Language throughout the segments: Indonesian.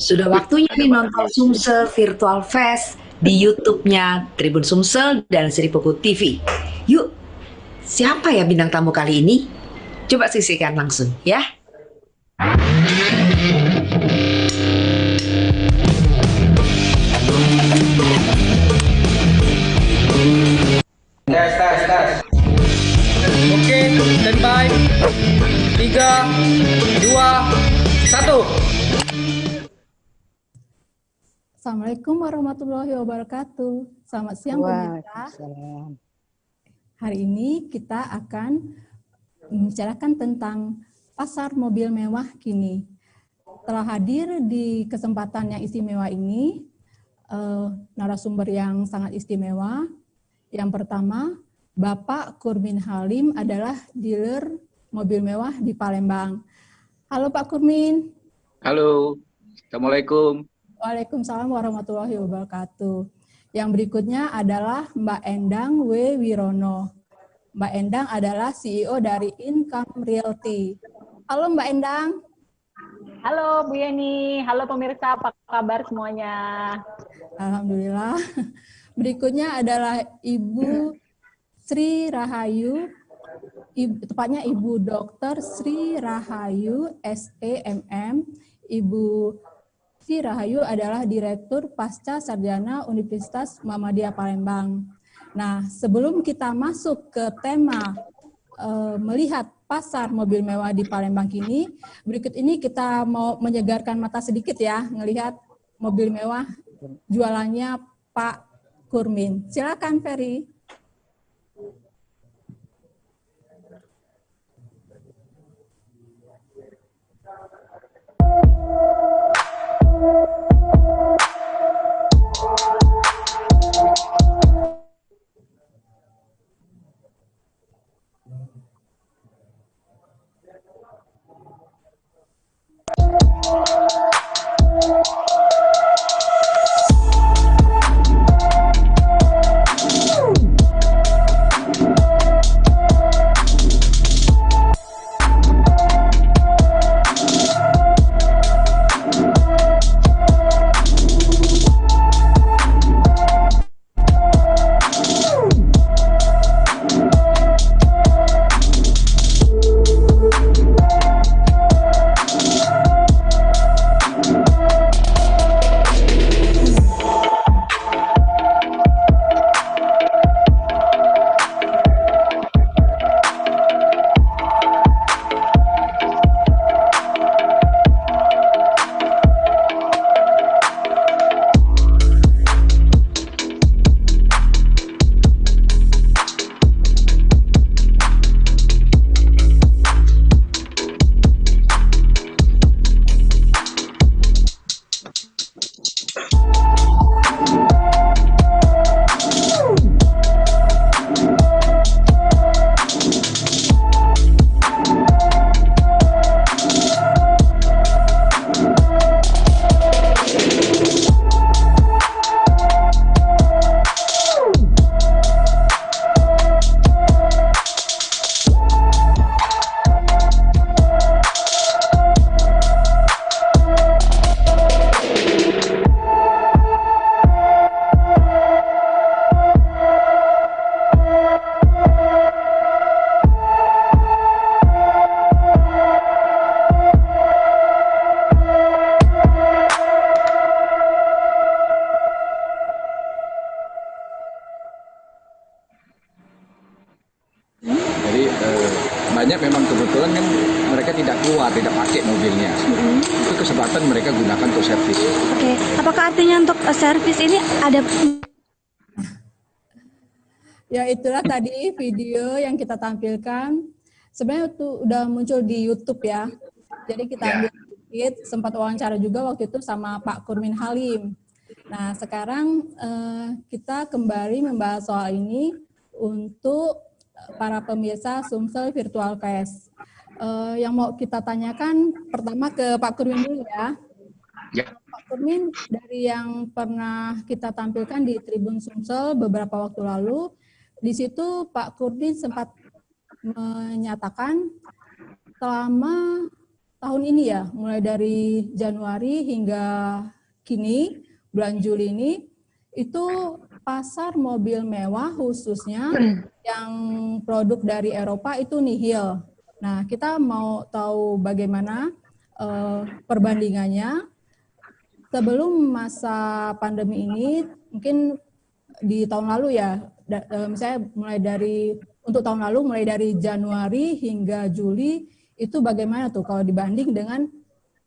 Sudah waktunya nih nonton Sumsel Virtual Fest di YouTube-nya Tribun Sumsel dan Seripuku TV. Yuk, siapa ya bintang tamu kali ini? Coba saksikan langsung ya. Tes, tes, tes. Oke, standby. 3, 2, 1. Assalamualaikum warahmatullahi wabarakatuh. Selamat siang pemirsa. Hari ini kita akan membicarakan tentang pasar mobil mewah kini. Telah hadir di kesempatan yang istimewa ini narasumber yang sangat istimewa. Yang pertama, Bapak Kurmin Halim adalah dealer mobil mewah di Palembang. Halo Pak Kurmin. Halo, Assalamualaikum. Waalaikumsalam warahmatullahi wabarakatuh. Yang berikutnya adalah Mbak Endang W. Wirono. Mbak Endang adalah CEO dari Income Realty. Halo Mbak Endang. Halo Bu Yeni, halo pemirsa, apa kabar semuanya? Alhamdulillah. Berikutnya adalah Ibu Sri Rahayu, tepatnya Ibu Dr. Sri Rahayu SEMM. Ibu Sri Rahayu adalah Direktur Pasca Sarjana Universitas Muhammadiyah Palembang. Nah, sebelum kita masuk ke tema melihat pasar mobil mewah di Palembang kini, berikut ini kita mau menyegarkan mata sedikit ya, melihat mobil mewah jualannya Pak Kurmin. Silakan Ferry. Banyak memang kebetulan kan mereka tidak keluar, tidak pakai mobilnya. Itu kesempatan mereka gunakan untuk servis. Oke, apakah artinya untuk servis ini ada? Ya itulah tadi video yang kita tampilkan. Sebenarnya itu udah muncul di YouTube ya. Jadi kita ambil sedikit, sempat wawancara juga waktu itu sama Pak Kurmin Halim. Nah sekarang kita kembali membahas soal ini untuk para pemirsa Sumsel Virtual Fest. Yang mau kita tanyakan pertama ke Pak Kurmin dulu ya. Ya. Pak Kurmin, dari yang pernah kita tampilkan di Tribun Sumsel beberapa waktu lalu, di situ Pak Kurmin sempat menyatakan selama tahun ini ya, mulai dari Januari hingga kini, bulan Juli ini, itu pasar mobil mewah khususnya yang produk dari Eropa itu nihil. Nah, kita mau tahu bagaimana perbandingannya sebelum masa pandemi ini, mungkin di tahun lalu ya, misalnya untuk tahun lalu mulai dari Januari hingga Juli, itu bagaimana tuh kalau dibanding dengan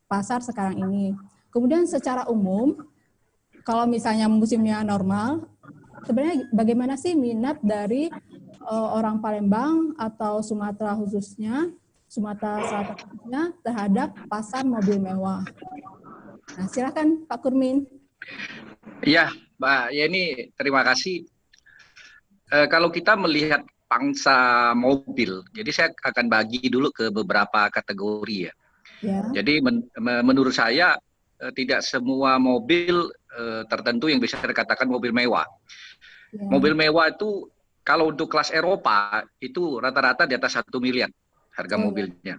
pasar sekarang ini. Kemudian secara umum, kalau misalnya musimnya normal, sebenarnya bagaimana sih minat dari orang Palembang atau Sumatera khususnya, Sumatera Selatan khususnya terhadap pasar mobil mewah? Nah, silakan Pak Kurmin. Ya, Mbak Yeni, terima kasih. Kalau kita melihat pangsa mobil, jadi saya akan bagi dulu ke beberapa kategori ya. Jadi menurut saya tidak semua mobil tertentu yang bisa dikatakan mobil mewah. Mobil mewah itu kalau untuk kelas Eropa itu rata-rata di atas 1 miliar harga mobilnya.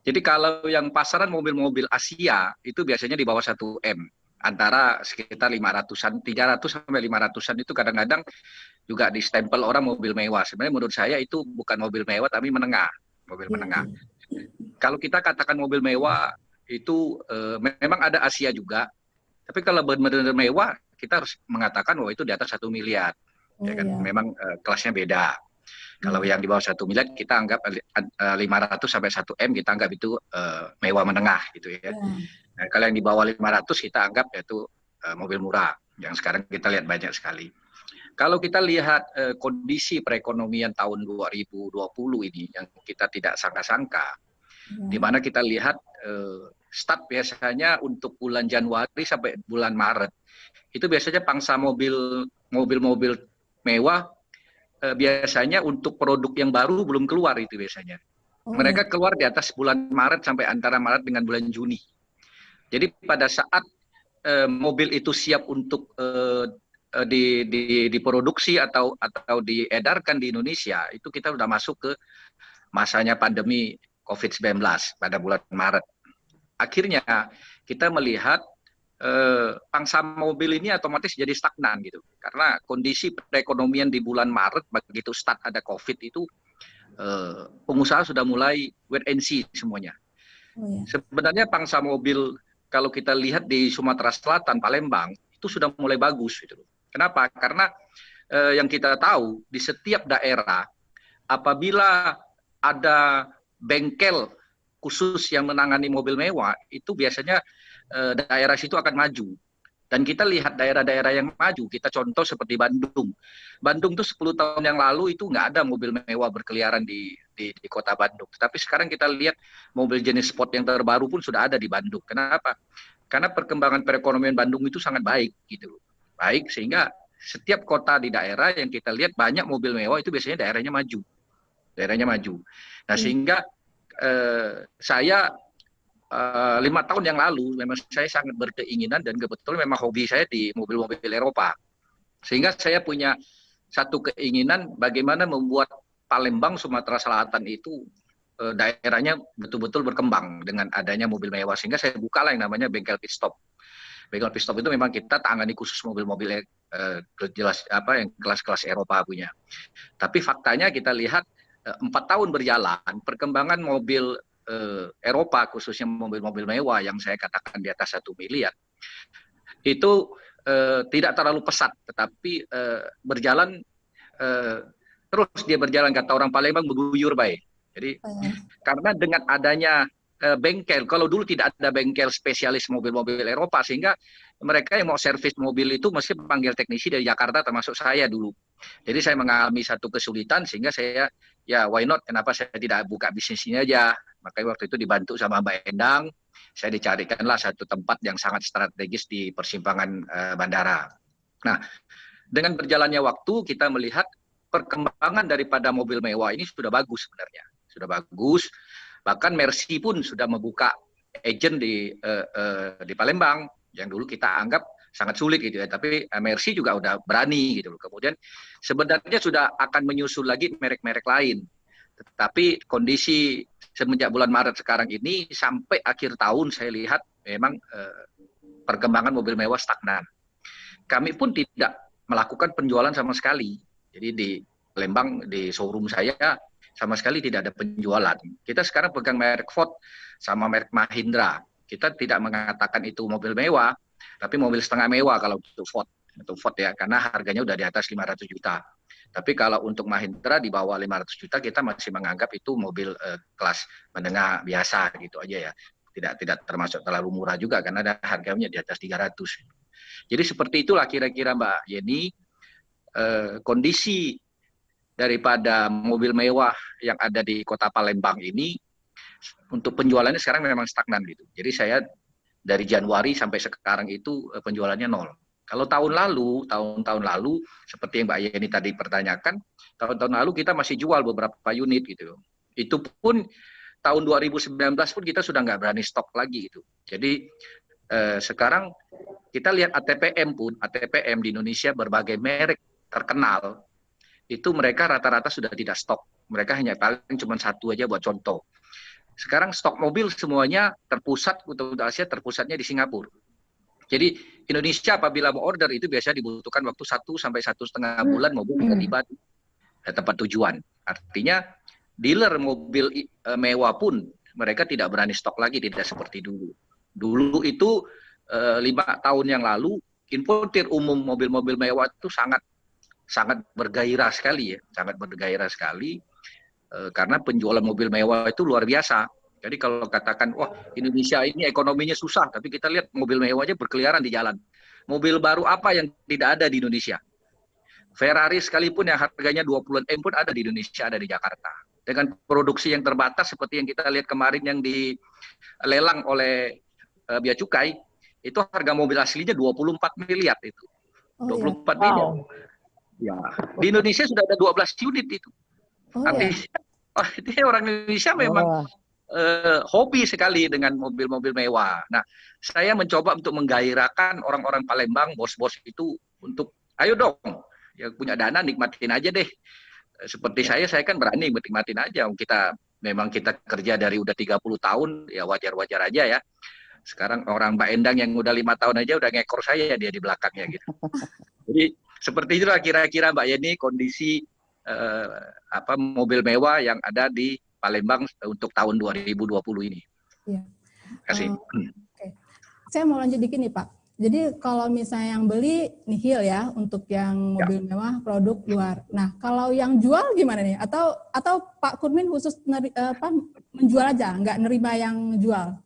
Jadi kalau yang pasaran mobil-mobil Asia itu biasanya di bawah 1 M, antara sekitar 500-an, 300 sampai 500-an itu kadang-kadang juga distempel orang mobil mewah. Sebenarnya menurut saya itu bukan mobil mewah tapi menengah, mobil menengah. Kalau kita katakan mobil mewah itu memang ada Asia juga, tapi kalau benar-benar mewah kita harus mengatakan bahwa itu di atas 1 miliar. Ya kan? Memang kelasnya beda. Kalau yang di bawah 1 miliar kita anggap 500 sampai 1 M kita anggap itu mewah menengah gitu ya. Nah, kalau yang di bawah 500 kita anggap yaitu mobil murah yang sekarang kita lihat banyak sekali. Kalau kita lihat kondisi perekonomian tahun 2020 ini yang kita tidak sangka-sangka, di mana kita lihat start biasanya untuk bulan Januari sampai bulan Maret itu biasanya pangsa mobil mewah biasanya untuk produk yang baru belum keluar itu biasanya. Mereka keluar di atas bulan Maret sampai antara Maret dengan bulan Juni. Jadi pada saat mobil itu siap untuk diproduksi atau diedarkan di Indonesia, itu kita sudah masuk ke masanya pandemi COVID-19 pada bulan Maret. Akhirnya kita melihat pangsa mobil ini otomatis jadi stagnan gitu. Karena kondisi perekonomian di bulan Maret begitu start ada COVID itu pengusaha sudah mulai wait and see semuanya. Sebenarnya pangsa mobil kalau kita lihat di Sumatera Selatan, Palembang itu sudah mulai bagus gitu. Kenapa? Karena yang kita tahu di setiap daerah apabila ada bengkel khusus yang menangani mobil mewah itu biasanya daerah situ akan maju. Dan kita lihat daerah-daerah yang maju, kita contoh seperti Bandung. Bandung tuh 10 tahun yang lalu itu nggak ada mobil mewah berkeliaran di kota Bandung. Tapi sekarang kita lihat mobil jenis sport yang terbaru pun sudah ada di Bandung. Kenapa? Karena perkembangan perekonomian Bandung itu sangat baik gitu. Baik sehingga setiap kota di daerah yang kita lihat banyak mobil mewah itu biasanya daerahnya maju. Daerahnya maju. Nah sehingga saya 5 tahun yang lalu memang saya sangat berkeinginan dan kebetulan memang hobi saya di mobil-mobil Eropa. Sehingga saya punya satu keinginan bagaimana membuat Palembang, Sumatera Selatan itu daerahnya betul-betul berkembang dengan adanya mobil mewah. Sehingga saya bukalah yang namanya bengkel pit stop. Bengkel pit stop itu memang kita tangani khusus mobil-mobil jelas yang kelas-kelas Eropa punya. Tapi faktanya kita lihat 4 tahun berjalan perkembangan mobil Eropa khususnya mobil-mobil mewah yang saya katakan di atas 1 miliar itu tidak terlalu pesat tetapi berjalan terus dia berjalan kata orang Palembang beguyur baik. Jadi karena dengan adanya bengkel, kalau dulu tidak ada bengkel spesialis mobil-mobil Eropa sehingga mereka yang mau servis mobil itu mesti panggil teknisi dari Jakarta termasuk saya dulu. Jadi saya mengalami satu kesulitan sehingga saya ya why not, kenapa saya tidak buka bisnis ini aja. Makanya waktu itu dibantu sama Mbak Endang, saya dicarikanlah satu tempat yang sangat strategis di persimpangan bandara. Nah, dengan berjalannya waktu kita melihat perkembangan daripada mobil mewah ini sudah bagus sebenarnya. Sudah bagus, bahkan Mercy pun sudah membuka agent di Palembang yang dulu kita anggap sangat sulit gitu ya, tapi Mercy juga udah berani gitu loh. Kemudian sebenarnya sudah akan menyusul lagi merek-merek lain. Tetapi kondisi semenjak bulan Maret sekarang ini sampai akhir tahun saya lihat memang perkembangan mobil mewah stagnan. Kami pun tidak melakukan penjualan sama sekali. Jadi di Palembang, di showroom saya sama sekali tidak ada penjualan. Kita sekarang pegang merek Ford sama merek Mahindra. Kita tidak mengatakan itu mobil mewah, tapi mobil setengah mewah kalau untuk Ford. Untuk Ford ya, karena harganya udah di atas 500 juta. Tapi kalau untuk Mahindra di bawah 500 juta, kita masih menganggap itu mobil kelas menengah biasa gitu aja ya. Tidak termasuk terlalu murah juga, karena ada harganya di atas 300. Jadi seperti itulah kira-kira Mbak Yeni, kondisi daripada mobil mewah yang ada di kota Palembang ini, untuk penjualannya sekarang memang stagnan gitu. Jadi saya dari Januari sampai sekarang itu penjualannya nol. Kalau tahun-tahun lalu, seperti yang Mbak Yeni tadi pertanyakan, tahun-tahun lalu kita masih jual beberapa unit gitu. Itu pun tahun 2019 pun kita sudah nggak berani stok lagi gitu. Jadi sekarang kita lihat ATPM di Indonesia berbagai merek terkenal, itu mereka rata-rata sudah tidak stok. Mereka hanya paling cuma satu aja buat contoh. Sekarang stok mobil semuanya terpusat, untuk Asia terpusatnya di Singapura. Jadi Indonesia apabila mau order itu biasa dibutuhkan waktu 1 sampai 1,5 bulan mobil tiba di tempat tujuan. Artinya dealer mobil mewah pun mereka tidak berani stok lagi, tidak seperti dulu. Dulu itu 5 tahun yang lalu importir umum mobil-mobil mewah itu sangat bergairah sekali ya, sangat bergairah sekali karena penjualan mobil mewah itu luar biasa. Jadi kalau katakan, wah Indonesia ini ekonominya susah, tapi kita lihat mobil mewahnya berkeliaran di jalan. Mobil baru apa yang tidak ada di Indonesia? Ferrari sekalipun yang harganya 20-an M pun ada di Indonesia, ada di Jakarta. Dengan produksi yang terbatas seperti yang kita lihat kemarin yang dilelang oleh Bea Cukai, itu harga mobil aslinya 24 miliar itu. 24 miliar. Ya, di Indonesia sudah ada 12 unit itu. Artinya orang Indonesia memang hobi sekali dengan mobil-mobil mewah. Nah, saya mencoba untuk menggairahkan orang-orang Palembang, bos-bos itu untuk, ayo dong, ya punya dana nikmatin aja deh. Seperti saya kan berani nikmatin aja. Memang kita kerja dari udah 30 tahun, ya wajar-wajar aja ya. Sekarang orang Mbak Endang yang udah 5 tahun aja udah ngekor saya dia di belakangnya gitu. Jadi seperti itulah kira-kira Mbak Yeni kondisi mobil mewah yang ada di Palembang untuk tahun 2020 ini. Iya. Kasih. Okay. Saya mau lanjut dikit nih Pak. Jadi kalau misalnya yang beli nihil ya untuk yang mobil mewah produk luar. Nah kalau yang jual gimana nih? Atau Pak Kurmin khusus menjual aja, nggak nerima yang jual?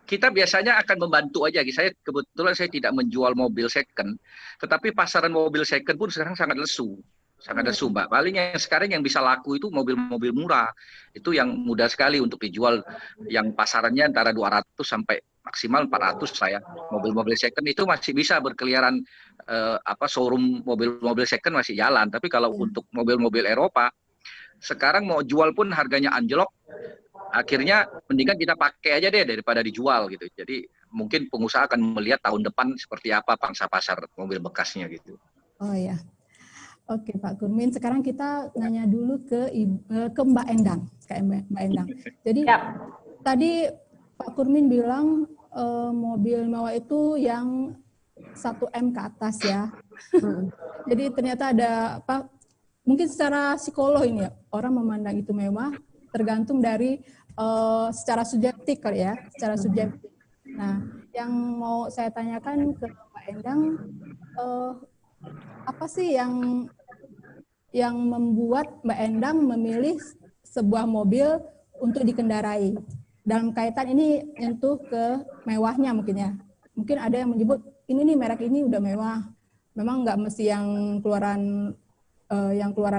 Kita biasanya akan membantu aja. Kebetulan saya tidak menjual mobil second, tetapi pasaran mobil second pun sekarang sangat lesu. Sangat lesu, Mbak. Paling yang sekarang yang bisa laku itu mobil-mobil murah. Itu yang mudah sekali untuk dijual. Yang pasarannya antara 200 sampai maksimal 400 saya. Mobil-mobil second itu masih bisa berkeliaran, showroom mobil-mobil second masih jalan. Tapi kalau untuk mobil-mobil Eropa, sekarang mau jual pun harganya anjlok. Akhirnya mendingan kita pakai aja deh daripada dijual gitu. Jadi mungkin pengusaha akan melihat tahun depan seperti apa pangsa pasar mobil bekasnya gitu. Oh ya. Oke Pak Kurmin, sekarang kita nanya dulu ke Mbak Endang, Mbak Endang. Jadi tadi Pak Kurmin bilang mobil mewah itu yang 1M ke atas ya. Jadi ternyata ada apa? Mungkin secara psikolog ini ya, orang memandang itu mewah tergantung dari secara subjektif kali ya, secara subjektif. Nah, yang mau saya tanyakan ke Mbak Endang, apa sih yang membuat Mbak Endang memilih sebuah mobil untuk dikendarai? Dalam kaitan ini nyentuh ke mewahnya mungkin ya. Mungkin ada yang menyebut ini nih merek ini udah mewah. Memang nggak mesti yang keluaran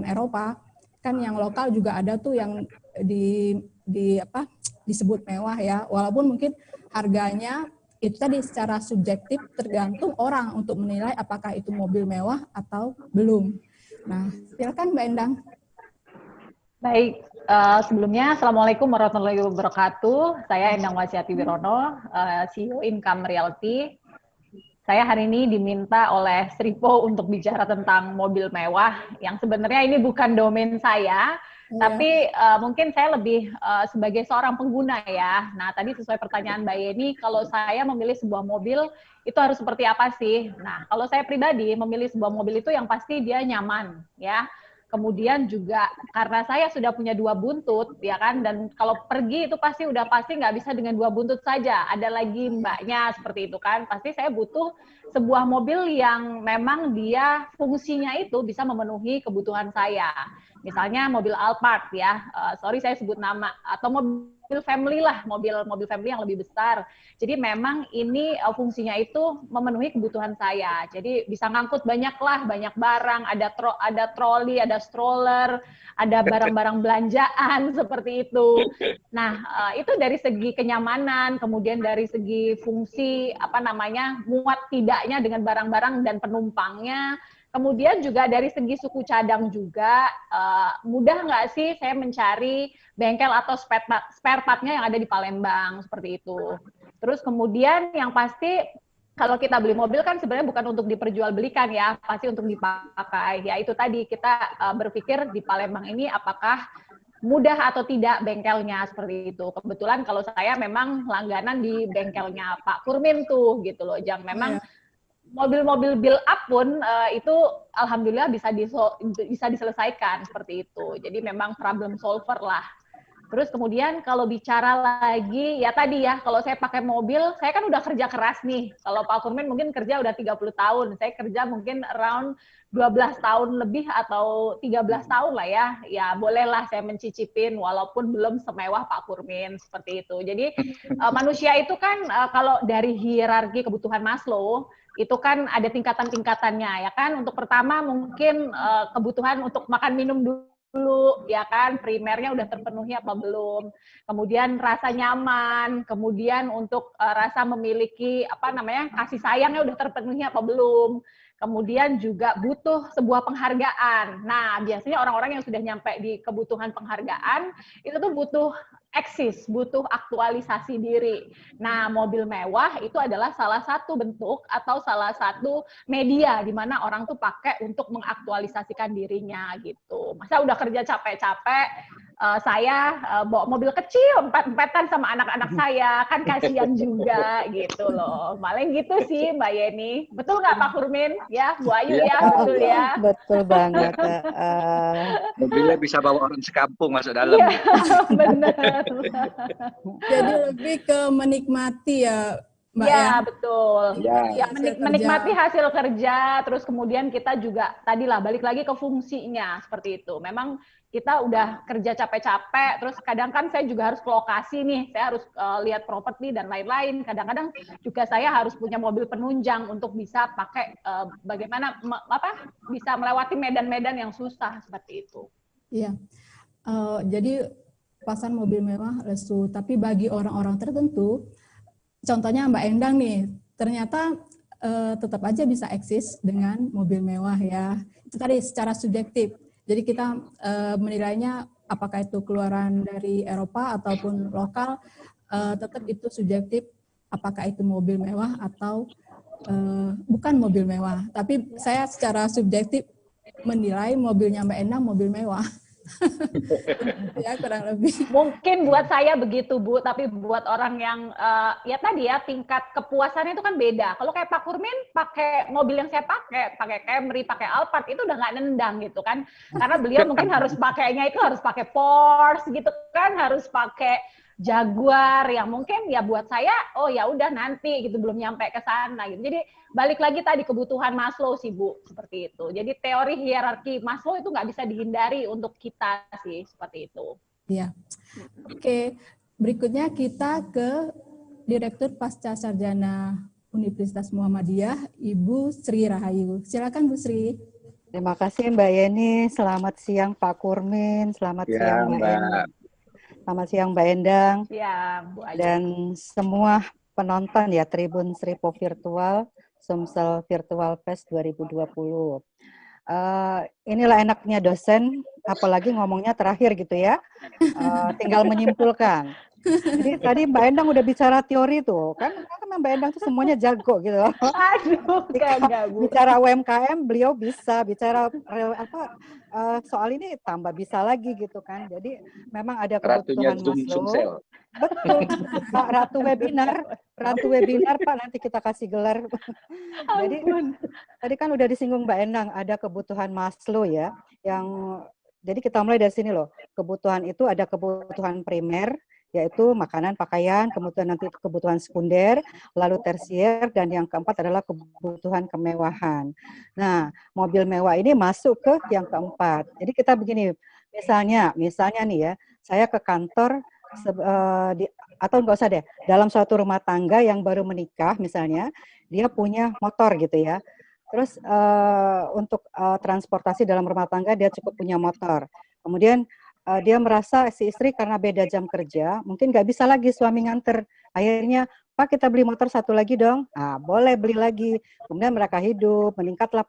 Eropa. Kan yang lokal juga ada tuh yang disebut mewah ya. Walaupun mungkin harganya itu tadi secara subjektif tergantung orang untuk menilai apakah itu mobil mewah atau belum. Nah, silakan Mbak Endang. Baik, Sebelumnya, Assalamualaikum warahmatullahi wabarakatuh. Saya Endang Wasiati Wirono, CEO Income Realty. Saya hari ini diminta oleh Sripo untuk bicara tentang mobil mewah, yang sebenarnya ini bukan domain saya, tapi mungkin saya lebih sebagai seorang pengguna ya. Nah, tadi sesuai pertanyaan Mbak Yeni, kalau saya memilih sebuah mobil, itu harus seperti apa sih? Nah, kalau saya pribadi memilih sebuah mobil itu yang pasti dia nyaman, ya. Kemudian juga karena saya sudah punya 2 buntut, ya kan, dan kalau pergi itu pasti nggak bisa dengan 2 buntut saja, ada lagi mbaknya seperti itu kan, pasti saya butuh sebuah mobil yang memang dia fungsinya itu bisa memenuhi kebutuhan saya. Misalnya mobil Alphard ya, sorry saya sebut nama, atau mobil family lah, mobil family yang lebih besar. Jadi memang ini fungsinya itu memenuhi kebutuhan saya. Jadi bisa ngangkut banyak barang, ada troli, ada stroller, ada barang-barang belanjaan seperti itu. Nah, itu dari segi kenyamanan, kemudian dari segi fungsi muat tidaknya dengan barang-barang dan penumpangnya. Kemudian juga dari segi suku cadang juga, mudah nggak sih saya mencari bengkel atau spare part-nya yang ada di Palembang, seperti itu. Terus kemudian yang pasti, kalau kita beli mobil kan sebenarnya bukan untuk diperjualbelikan ya, pasti untuk dipakai. Ya itu tadi, kita berpikir di Palembang ini apakah mudah atau tidak bengkelnya, seperti itu. Kebetulan kalau saya memang langganan di bengkelnya Pak Kurmin tuh, gitu loh. Memang mobil-mobil build up pun itu alhamdulillah bisa diselesaikan seperti itu. Jadi memang problem solver lah. Terus kemudian kalau bicara lagi, ya tadi ya, kalau saya pakai mobil, saya kan udah kerja keras nih. Kalau Pak Kurmin mungkin kerja udah 30 tahun, saya kerja mungkin around 12 tahun lebih atau 13 tahun lah ya. Ya bolehlah saya mencicipin walaupun belum semewah Pak Kurmin, seperti itu. Jadi manusia itu kan kalau dari hierarki kebutuhan Maslow, itu kan ada tingkatan-tingkatannya ya kan. Untuk pertama mungkin kebutuhan untuk makan minum dulu ya kan, primernya udah terpenuhi apa belum. Kemudian rasa nyaman, kemudian untuk rasa memiliki kasih sayangnya udah terpenuhi apa belum. Kemudian juga butuh sebuah penghargaan. Nah, biasanya orang-orang yang sudah nyampe di kebutuhan penghargaan itu tuh butuh eksis, butuh aktualisasi diri. Nah, mobil mewah itu adalah salah satu bentuk atau salah satu media di mana orang tuh pakai untuk mengaktualisasikan dirinya gitu. Masa udah kerja capek-capek, saya bawa mobil kecil, empet-empetan sama anak-anak saya, kan kasihan juga gitu loh. Paling gitu sih Mbak Yeni. Betul nggak Pak Kurmin? Ya, Bu Ayu ya, betul ya. Betul banget. Mobilnya bisa bawa orang sekampung masuk dalam. Iya, benar. Jadi lebih ke menikmati ya, Mbak ya. Betul. Ya, Menikmati hasil kerja, terus kemudian kita juga tadilah balik lagi ke fungsinya seperti itu. Memang kita udah kerja capek-capek, terus kadang kan saya juga harus ke lokasi nih, saya harus lihat properti dan lain-lain. Kadang-kadang juga saya harus punya mobil penunjang untuk bisa pakai bagaimana bisa melewati medan-medan yang susah seperti itu. Iya. Jadi pasar mobil mewah lesu, tapi bagi orang-orang tertentu, contohnya Mbak Endang nih, ternyata tetap aja bisa eksis dengan mobil mewah ya. Itu tadi secara subjektif. Jadi kita menilainya apakah itu keluaran dari Eropa ataupun lokal, tetap itu subjektif apakah itu mobil mewah atau bukan mobil mewah. Tapi saya secara subjektif menilai mobilnya Mbak Endang mobil mewah. Ya kurang lebih. Mungkin buat saya begitu Bu, tapi buat orang yang ya tadi ya tingkat kepuasannya itu kan beda. Kalau kayak Pak Kurmin pakai mobil yang saya pakai Camry, pakai Alphard itu udah nggak nendang gitu kan, karena beliau mungkin harus pakainya itu harus pakai Porsche gitu kan, harus pakai Jaguar yang mungkin ya buat saya oh ya udah nanti gitu belum nyampe ke sana gitu. Jadi balik lagi tadi kebutuhan Maslow sih Bu, seperti itu. Jadi teori hierarki Maslow itu nggak bisa dihindari untuk kita sih, seperti itu. Iya. Oke, berikutnya kita ke Direktur Pasca Sarjana Universitas Muhammadiyah, Ibu Sri Rahayu. Silakan Bu Sri. Terima kasih Mbak Yeni. Selamat siang Pak Kurmin. Selamat siang Mbak Endang. Selamat siang Mbak Endang. Ya, Bu Ayu. Dan semua penonton ya Tribun Sripo Virtual, Sumsel Virtual Fest 2020. inilah enaknya dosen, apalagi ngomongnya terakhir gitu ya. Tinggal menyimpulkan. Jadi tadi Mbak Endang udah bicara teori tuh, kan Mbak Endang tuh semuanya jago gitu loh. Aduh, enggak, Bu. Bicara UMKM beliau bisa, bicara soal ini tambah bisa lagi gitu kan. Jadi memang ada kebutuhan Maslow. Betul, Pak, Ratu webinar Pak, nanti kita kasih gelar. Jadi tadi kan udah disinggung Mbak Endang, ada kebutuhan Maslow ya, jadi kita mulai dari sini loh. Kebutuhan itu ada kebutuhan primer, yaitu makanan, pakaian, kemudian nanti kebutuhan sekunder, lalu tersier, dan yang keempat adalah kebutuhan kemewahan. Nah, mobil mewah ini masuk ke yang keempat. Jadi kita begini, misalnya nih ya, saya ke kantor, atau nggak usah deh, dalam suatu rumah tangga yang baru menikah misalnya, dia punya motor gitu ya. Terus untuk transportasi dalam rumah tangga dia cukup punya motor. Kemudian dia merasa si istri karena beda jam kerja, mungkin nggak bisa lagi suami nganter. Akhirnya, Pak kita beli motor satu lagi dong. Nah, boleh beli lagi. Kemudian mereka hidup, meningkatlah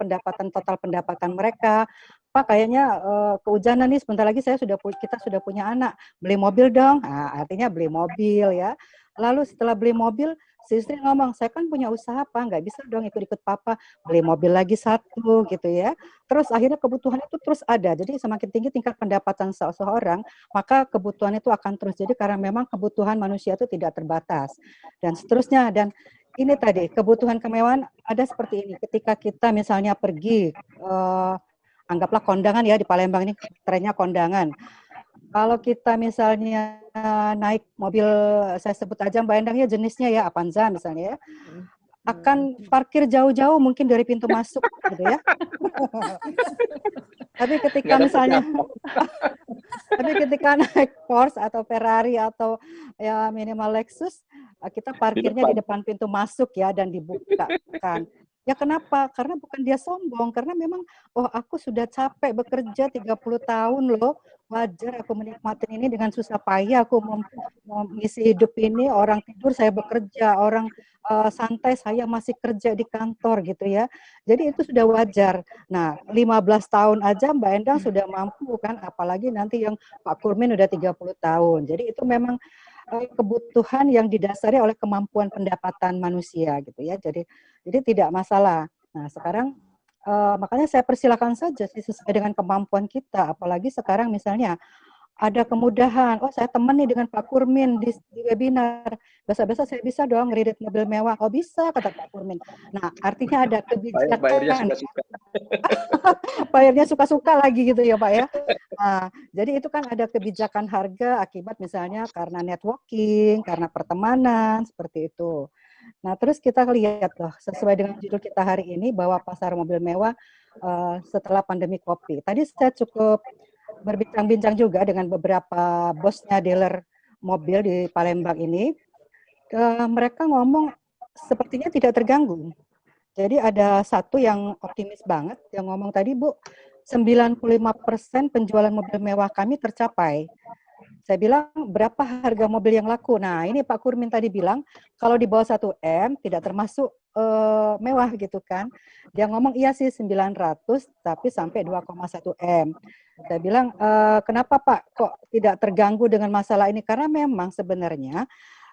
total pendapatan mereka. Pak kayaknya kehujanan nih, sebentar lagi kita sudah punya anak. Beli mobil dong. Nah, artinya beli mobil ya. Lalu setelah beli mobil, si istri ngomong, saya kan punya usaha Pak, nggak bisa dong ikut-ikut Papa, beli mobil lagi satu gitu ya. Terus akhirnya kebutuhan itu terus ada. Jadi semakin tinggi tingkat pendapatan seseorang, maka kebutuhan itu akan terus. Jadi karena memang kebutuhan manusia itu tidak terbatas. Dan seterusnya. Dan ini tadi, kebutuhan kemewahan ada seperti ini. Ketika kita misalnya pergi, anggaplah kondangan ya, di Palembang ini trennya kondangan. Kalau kita misalnya naik mobil, saya sebut aja Mbak Endang ya jenisnya ya, Avanza misalnya ya, akan parkir jauh-jauh mungkin dari pintu masuk gitu ya. Tapi ketika naik Porsche atau Ferrari atau ya minimal Lexus, kita parkirnya di depan pintu masuk ya dan dibukakan. Ya kenapa? Karena bukan dia sombong, karena memang aku sudah capek bekerja 30 tahun loh. Wajar aku menikmati ini dengan susah payah, aku mau mengisi hidup ini, orang tidur saya bekerja, orang santai saya masih kerja di kantor gitu ya. Jadi itu sudah wajar. Nah, 15 tahun aja Mbak Endang sudah mampu kan, apalagi nanti yang Pak Kurmin udah 30 tahun. Jadi itu memang kebutuhan yang didasari oleh kemampuan pendapatan manusia gitu ya. Jadi tidak masalah. Nah, sekarang makanya saya persilakan saja sih sesuai dengan kemampuan kita. Apalagi sekarang misalnya ada kemudahan. Oh, saya teman nih dengan Pak Kurmin di webinar. Besok-besok saya bisa dong ngeridet mobil mewah. Oh, bisa, kata Pak Kurmin. Nah, artinya ada kebijakan. Bayarnya suka-suka. Bayarnya suka-suka lagi gitu ya, Pak ya. Nah, jadi itu kan ada kebijakan harga akibat misalnya karena networking, karena pertemanan, seperti itu. Nah, terus kita lihat loh, sesuai dengan judul kita hari ini, bahwa pasar mobil mewah setelah pandemi COVID. Tadi saya cukup berbincang-bincang juga dengan beberapa bosnya dealer mobil di Palembang ini. Mereka ngomong sepertinya tidak terganggu. Jadi ada satu yang optimis banget, yang ngomong tadi, Bu, 95% penjualan mobil mewah kami tercapai. Saya bilang, berapa harga mobil yang laku? Nah, ini Pak Kurmin tadi bilang, kalau di bawah 1 M tidak termasuk mewah gitu kan. Dia ngomong, iya sih 900, tapi sampai 2,1 M. Saya bilang, kenapa Pak kok tidak terganggu dengan masalah ini? Karena memang sebenarnya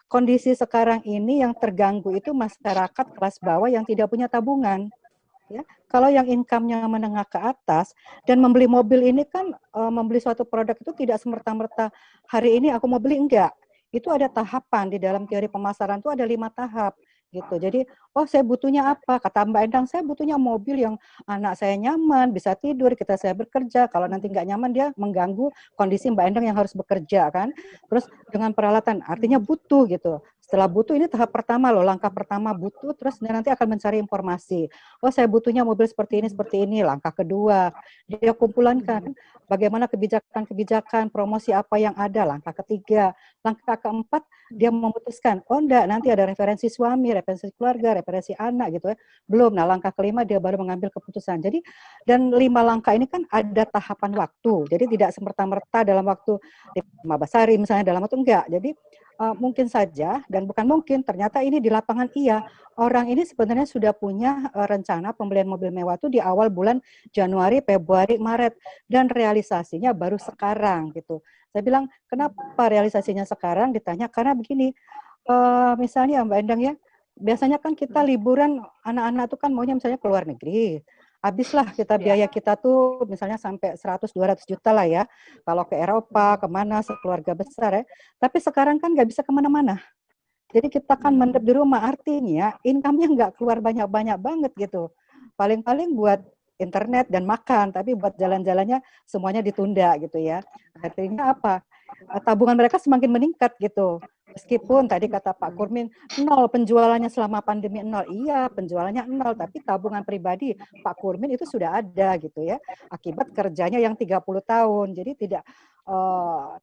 kondisi sekarang ini yang terganggu itu masyarakat kelas bawah yang tidak punya tabungan. Ya, kalau yang income-nya menengah ke atas dan membeli mobil ini kan membeli suatu produk itu tidak semerta-merta hari ini aku mau beli, enggak. Itu ada tahapan di dalam teori pemasaran itu ada 5 tahap gitu. Jadi, oh saya butuhnya apa? Kata Mbak Endang, saya butuhnya mobil yang anak saya nyaman, bisa tidur, kita saya bekerja. Kalau nanti nggak nyaman dia mengganggu kondisi Mbak Endang yang harus bekerja kan. Terus dengan peralatan, artinya butuh gitu. Setelah butuh, ini tahap pertama loh, langkah pertama butuh, terus dia nanti akan mencari informasi. Oh saya butuhnya mobil seperti ini, langkah kedua. Dia kumpulankan bagaimana kebijakan-kebijakan, promosi apa yang ada, langkah ketiga. Langkah keempat, dia memutuskan, oh enggak, nanti ada referensi suami, referensi keluarga, referensi anak gitu ya. Belum, nah langkah kelima dia baru mengambil keputusan. Jadi, dan 5 langkah ini kan ada tahapan waktu. Jadi tidak semerta-merta dalam waktu 15 hari misalnya dalam waktu, enggak. Jadi mungkin saja dan bukan mungkin, ternyata ini di lapangan iya. Orang ini sebenarnya sudah punya rencana pembelian mobil mewah itu di awal bulan Januari, Februari, Maret dan realisasinya baru sekarang gitu. Saya bilang, kenapa realisasinya sekarang? Ditanya karena begini, misalnya Mbak Endang ya, biasanya kan kita liburan anak-anak tuh kan maunya misalnya ke luar negeri. Habislah kita biaya kita tuh misalnya sampai 100-200 juta lah ya. Kalau ke Eropa, kemana, sekeluarga besar ya. Tapi sekarang kan nggak bisa kemana-mana. Jadi kita kan mendep di rumah, artinya income-nya nggak keluar banyak-banyak banget gitu. Paling-paling buat internet dan makan, tapi buat jalan-jalannya semuanya ditunda gitu ya. Artinya apa? Tabungan mereka semakin meningkat gitu. Meskipun tadi kata Pak Kurmin, nol penjualannya selama pandemi nol. Iya, penjualannya nol, tapi tabungan pribadi Pak Kurmin itu sudah ada gitu ya. Akibat kerjanya yang 30 tahun. Jadi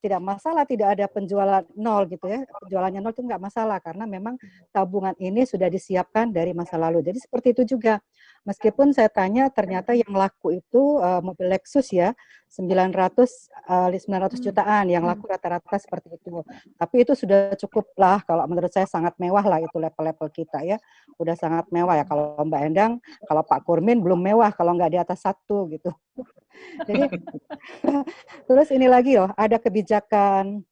tidak masalah tidak ada penjualan nol gitu ya. Penjualannya nol itu nggak masalah karena memang tabungan ini sudah disiapkan dari masa lalu. Jadi seperti itu juga. Meskipun saya tanya ternyata yang laku itu mobil Lexus ya 900 jutaan yang laku rata-rata seperti itu. Tapi itu sudah cukup lah kalau menurut saya sangat mewah lah itu level-level kita ya. Udah sangat mewah ya kalau Mbak Endang, kalau Pak Kurmin belum mewah kalau nggak di atas 1 gitu. Jadi terus ini lagi loh, ada kebijakan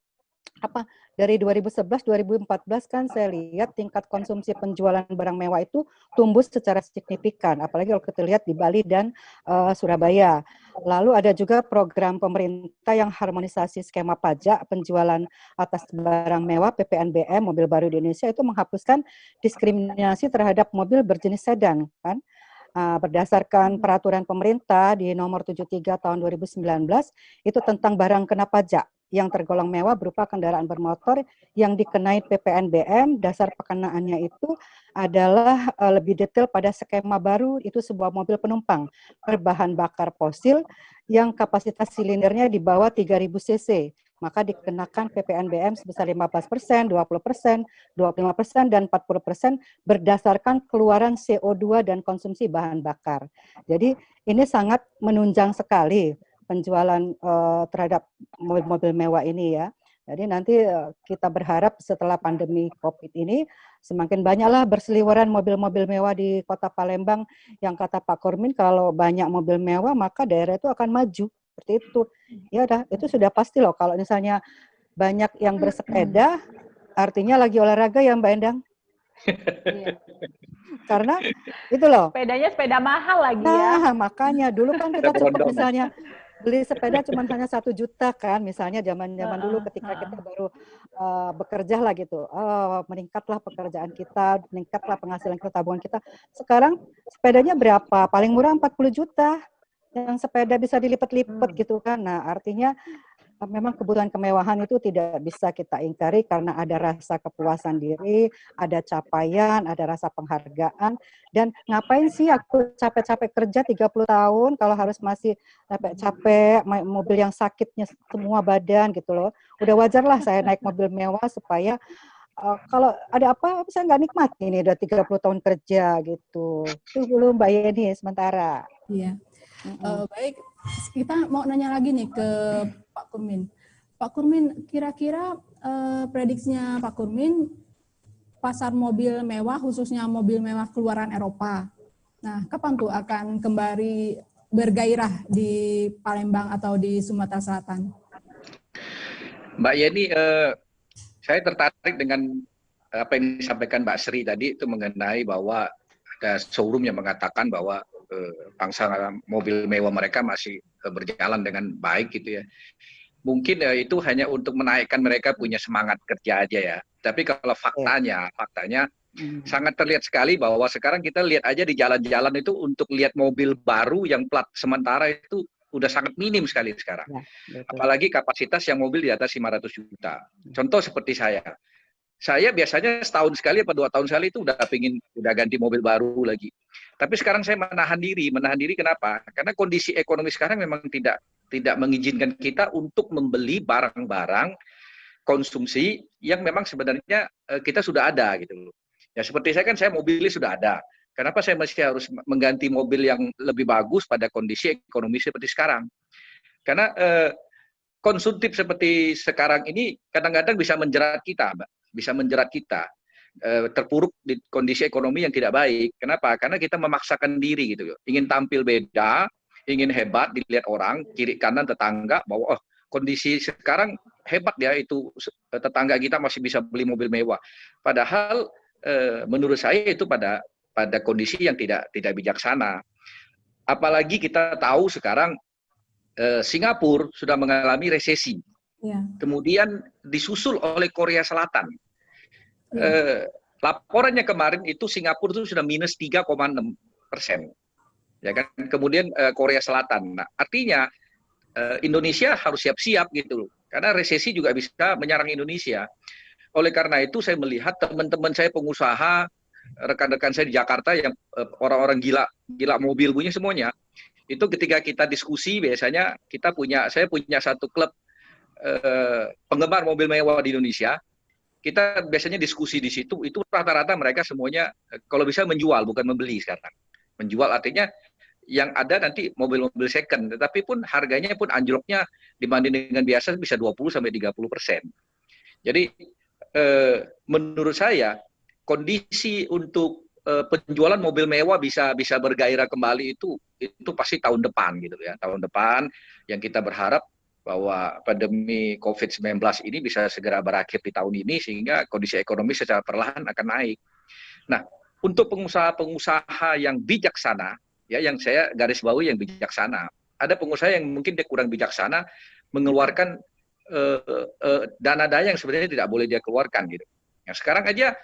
apa dari 2011-2014 kan saya lihat tingkat konsumsi penjualan barang mewah itu tumbuh secara signifikan, apalagi kalau kita lihat di Bali dan Surabaya. Lalu ada juga program pemerintah yang harmonisasi skema pajak penjualan atas barang mewah PPNBM mobil baru di Indonesia itu menghapuskan diskriminasi terhadap mobil berjenis sedan kan. Berdasarkan peraturan pemerintah di nomor 73 tahun 2019 itu tentang barang kena pajak yang tergolong mewah berupa kendaraan bermotor yang dikenai PPNBM, dasar penkenaannya itu adalah lebih detail pada skema baru, itu sebuah mobil penumpang berbahan bakar fosil yang kapasitas silindernya di bawah 3000 cc. Maka dikenakan PPNBM sebesar 15%, 20%, 25%, dan 40% berdasarkan keluaran CO2 dan konsumsi bahan bakar. Jadi ini sangat menunjang sekali penjualan terhadap mobil-mobil mewah ini ya. Jadi nanti kita berharap setelah pandemi COVID ini semakin banyaklah berseliweran mobil-mobil mewah di Kota Palembang yang kata Pak Kurmin kalau banyak mobil mewah maka daerah itu akan maju. Seperti itu. Ya dah, itu sudah pasti loh kalau misalnya banyak yang bersepeda artinya lagi olahraga ya Mbak Endang. Iya. Karena itu loh. Sepedanya sepeda mahal lagi ya. Nah, makanya dulu kan kita cepat misalnya beli sepeda cuma hanya 1 juta kan, misalnya zaman-zaman dulu ketika kita baru bekerja lah gitu. Meningkatlah pekerjaan kita, meningkatlah penghasilan kita, tabungan kita. Sekarang sepedanya berapa? Paling murah 40 juta. Yang sepeda bisa dilipat-lipat gitu kan. Nah, artinya memang kebutuhan kemewahan itu tidak bisa kita ingkari karena ada rasa kepuasan diri, ada capaian, ada rasa penghargaan. Dan ngapain sih aku capek-capek kerja 30 tahun kalau harus masih capek-capek, mobil yang sakitnya semua badan gitu loh. Udah wajar lah saya naik mobil mewah supaya kalau ada apa saya nggak nikmat ini udah 30 tahun kerja gitu. Itu dulu Mbak Yeni sementara. Iya. Baik, kita mau nanya lagi nih ke Pak Kurmin. Pak Kurmin, kira-kira prediksinya Pak Kurmin pasar mobil mewah, khususnya mobil mewah keluaran Eropa. Nah, kapan tuh akan kembali bergairah di Palembang atau di Sumatera Selatan? Mbak Yeni, saya tertarik dengan apa yang disampaikan Mbak Sri tadi itu mengenai bahwa ada showroom yang mengatakan bahwa pangsa mobil mewah mereka masih berjalan dengan baik gitu ya. Mungkin itu hanya untuk menaikkan mereka punya semangat kerja aja ya. Tapi kalau faktanya sangat terlihat sekali bahwa sekarang kita lihat aja di jalan-jalan itu untuk lihat mobil baru yang plat sementara itu udah sangat minim sekali sekarang. Ya, apalagi kapasitas yang mobil di atas 500 juta. Contoh seperti saya biasanya setahun sekali atau 2 tahun sekali itu udah ganti mobil baru lagi. Tapi sekarang saya menahan diri kenapa? Karena kondisi ekonomi sekarang memang tidak mengizinkan kita untuk membeli barang-barang konsumsi yang memang sebenarnya kita sudah ada gitu loh. Ya seperti saya mobilnya sudah ada. Kenapa saya masih harus mengganti mobil yang lebih bagus pada kondisi ekonomi seperti sekarang? Karena konsumtif seperti sekarang ini kadang-kadang bisa menjerat kita, Mbak. Bisa menjerat kita. Terpuruk di kondisi ekonomi yang tidak baik. Kenapa? Karena kita memaksakan diri gitu. Ingin tampil beda, ingin hebat, dilihat orang, kiri kanan tetangga, bahwa kondisi sekarang hebat ya, itu tetangga kita masih bisa beli mobil mewah. Padahal menurut saya itu pada kondisi yang tidak bijaksana. Apalagi kita tahu sekarang Singapura sudah mengalami resesi. Ya. Kemudian disusul oleh Korea Selatan. Laporannya kemarin itu Singapura itu sudah minus 3,6%. Ya kan? Kemudian Korea Selatan. Nah, artinya Indonesia harus siap-siap gitu loh. Karena resesi juga bisa menyerang Indonesia. Oleh karena itu saya melihat teman-teman saya pengusaha, rekan-rekan saya di Jakarta yang orang-orang gila mobil punya semuanya. Itu ketika kita diskusi biasanya saya punya satu klub penggemar mobil mewah di Indonesia. Kita biasanya diskusi di situ, itu rata-rata mereka semuanya kalau bisa menjual, bukan membeli sekarang. Menjual artinya yang ada nanti mobil-mobil second, tetapi pun harganya pun anjloknya dibanding dengan biasa bisa 20-30%. Jadi menurut saya kondisi untuk penjualan mobil mewah bisa bergairah kembali itu pasti tahun depan gitu ya. Tahun depan yang kita berharap bahwa pandemi COVID-19 ini bisa segera berakhir di tahun ini sehingga kondisi ekonomi secara perlahan akan naik. Nah, untuk pengusaha-pengusaha yang bijaksana, ya yang saya garis bawahi yang bijaksana. Ada pengusaha yang mungkin dia kurang bijaksana mengeluarkan dana-dana yang sebenarnya tidak boleh dia keluarkan gitu. Nah, sekarang aja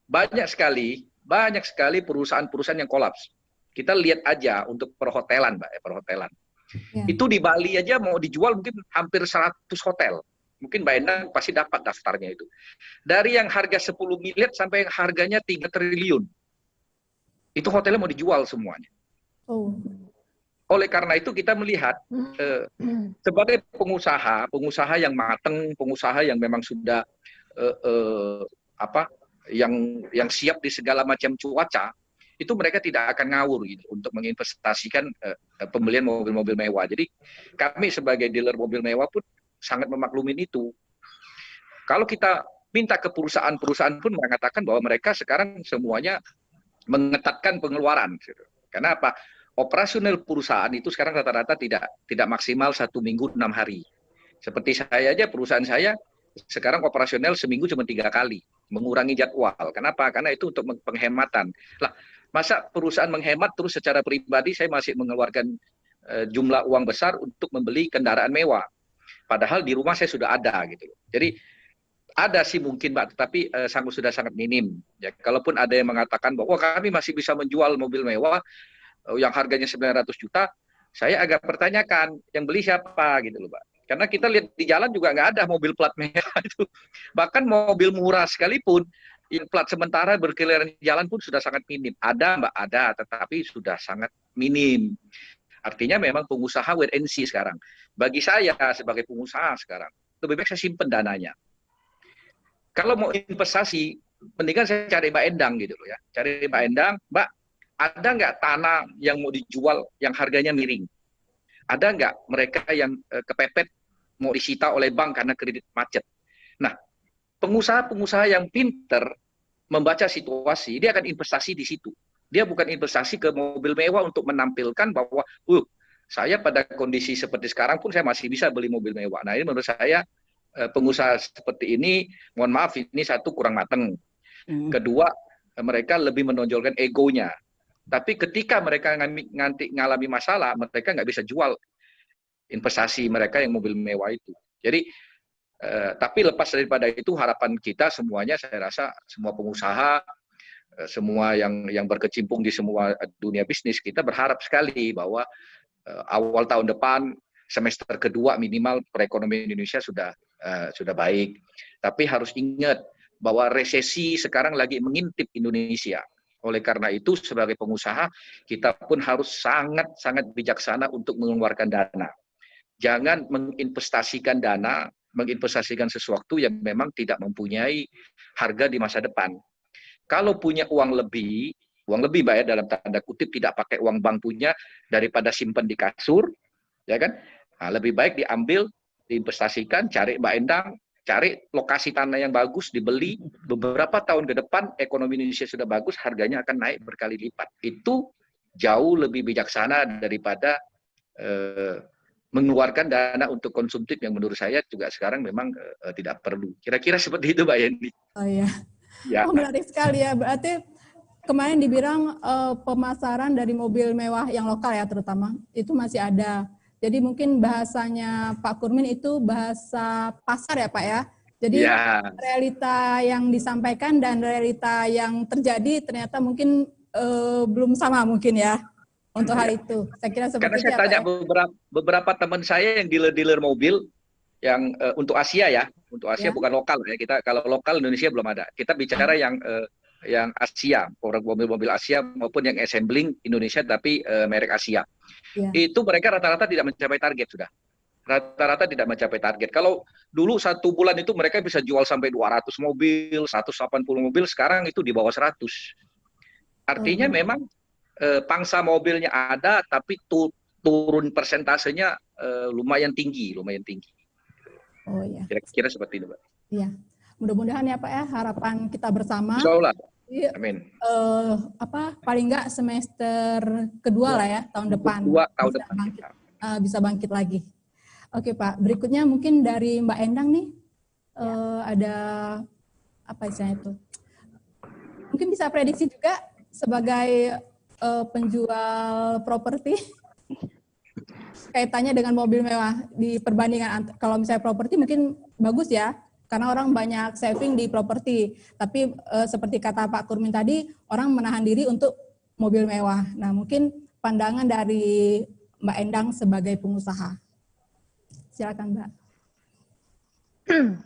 banyak sekali perusahaan-perusahaan yang kolaps. Kita lihat aja untuk perhotelan, Mbak, perhotelan. Ya. Itu di Bali aja mau dijual mungkin hampir 100 hotel. Mungkin Mbak Endang pasti dapat daftarnya itu. Dari yang harga 10 miliar sampai yang harganya 3 triliun. Itu hotelnya mau dijual semuanya. Oh. Oleh karena itu kita melihat sebagai pengusaha yang matang, pengusaha yang memang sudah yang siap di segala macam cuaca, itu mereka tidak akan ngawur gitu untuk menginvestasikan pembelian mobil-mobil mewah. Jadi kami sebagai dealer mobil mewah pun sangat memaklumin itu. Kalau kita minta ke perusahaan-perusahaan pun mengatakan bahwa mereka sekarang semuanya mengetatkan pengeluaran. Gitu. Karena apa? Operasional perusahaan itu sekarang rata-rata tidak maksimal 1 minggu 6 hari. Seperti saya aja, perusahaan saya sekarang operasional seminggu cuma 3 kali, mengurangi jadwal. Kenapa? Karena itu untuk penghematan. Lah, masa perusahaan menghemat terus secara pribadi saya masih mengeluarkan jumlah uang besar untuk membeli kendaraan mewah. Padahal di rumah saya sudah ada gitu. Jadi ada sih mungkin Mbak, tetapi sudah sangat minim. Ya, kalaupun ada yang mengatakan bahwa kami masih bisa menjual mobil mewah yang harganya 900 juta, saya agak pertanyakan yang beli siapa gitu loh Mbak. Karena kita lihat di jalan juga nggak ada mobil plat merah itu. Bahkan mobil murah sekalipun yang plat sementara berkeliaran di jalan pun sudah sangat minim. Ada Mbak, ada, tetapi sudah sangat minim. Artinya memang pengusaha wait and see sekarang. Bagi saya sebagai pengusaha sekarang, lebih baik saya simpen dananya. Kalau mau investasi, mendingan saya cari Mbak Endang gitu loh ya. Cari Mbak Endang, Mbak, ada nggak tanah yang mau dijual yang harganya miring? Ada nggak mereka yang kepepet mau disita oleh bank karena kredit macet? Nah, pengusaha-pengusaha yang pinter membaca situasi, dia akan investasi di situ. Dia bukan investasi ke mobil mewah untuk menampilkan bahwa, saya pada kondisi seperti sekarang pun saya masih bisa beli mobil mewah. Nah, ini menurut saya pengusaha seperti ini, mohon maaf, ini satu kurang mateng. Kedua, mereka lebih menonjolkan egonya. Tapi ketika mereka ngalami masalah, mereka nggak bisa jual investasi mereka yang mobil mewah itu. Jadi, tapi lepas daripada itu, harapan kita semuanya, saya rasa semua pengusaha, semua yang berkecimpung di semua dunia bisnis, kita berharap sekali bahwa awal tahun depan, semester kedua minimal perekonomian Indonesia sudah baik. Tapi harus ingat bahwa resesi sekarang lagi mengintip Indonesia. Oleh karena itu, sebagai pengusaha, kita pun harus sangat-sangat bijaksana untuk mengeluarkan dana. Jangan menginvestasikan dana, menginvestasikan sesuatu yang memang tidak mempunyai harga di masa depan. Kalau punya uang lebih Mbak ya, dalam tanda kutip, tidak pakai uang bank punya, daripada simpan di kasur, ya kan? Nah, lebih baik diambil, diinvestasikan, cari Mbak Endang, cari lokasi tanah yang bagus, dibeli, beberapa tahun ke depan ekonomi Indonesia sudah bagus, harganya akan naik berkali lipat. Itu jauh lebih bijaksana daripada mengeluarkan dana untuk konsumtif yang menurut saya juga sekarang memang tidak perlu. Kira-kira seperti itu, Mbak Yeni. Oh iya. Ya. Oh, menarik sekali ya. Berarti kemarin dibilang pemasaran dari mobil mewah yang lokal ya terutama, itu masih ada. Jadi mungkin bahasanya Pak Kurmin itu bahasa pasar ya Pak ya. Jadi realita yang disampaikan dan realita yang terjadi ternyata mungkin belum sama mungkin ya. Untuk hal itu, saya kira seperti itu. Karena saya tanya beberapa teman saya yang dealer-dealer mobil yang untuk Asia ya, untuk Asia bukan lokal ya. Kita kalau lokal Indonesia belum ada. Kita bicara yang Asia, orang mobil-mobil Asia maupun yang assembling Indonesia tapi merek Asia. Itu mereka rata-rata tidak mencapai target sudah. Rata-rata tidak mencapai target. Kalau dulu 1 bulan itu mereka bisa jual sampai 200 mobil, 180 mobil, sekarang itu di bawah 100. Artinya memang pangsa mobilnya ada, tapi turun persentasenya lumayan tinggi. Oh iya. Kira-kira seperti itu, Pak. Iya. Mudah-mudahan ya Pak ya, harapan kita bersama. Insya Allah. Amin. Paling nggak semester kedua lah ya tahun depan. Bisa bangkit lagi. Oke Pak. Berikutnya mungkin dari Mbak Endang nih ada apa istilahnya itu? Mungkin bisa prediksi juga sebagai penjual properti kaitannya dengan mobil mewah di perbandingan kalau misalnya properti mungkin bagus ya karena orang banyak saving di properti tapi seperti kata Pak Kurmin tadi orang menahan diri untuk mobil mewah. Nah mungkin pandangan dari Mbak Endang sebagai pengusaha, silakan Mbak.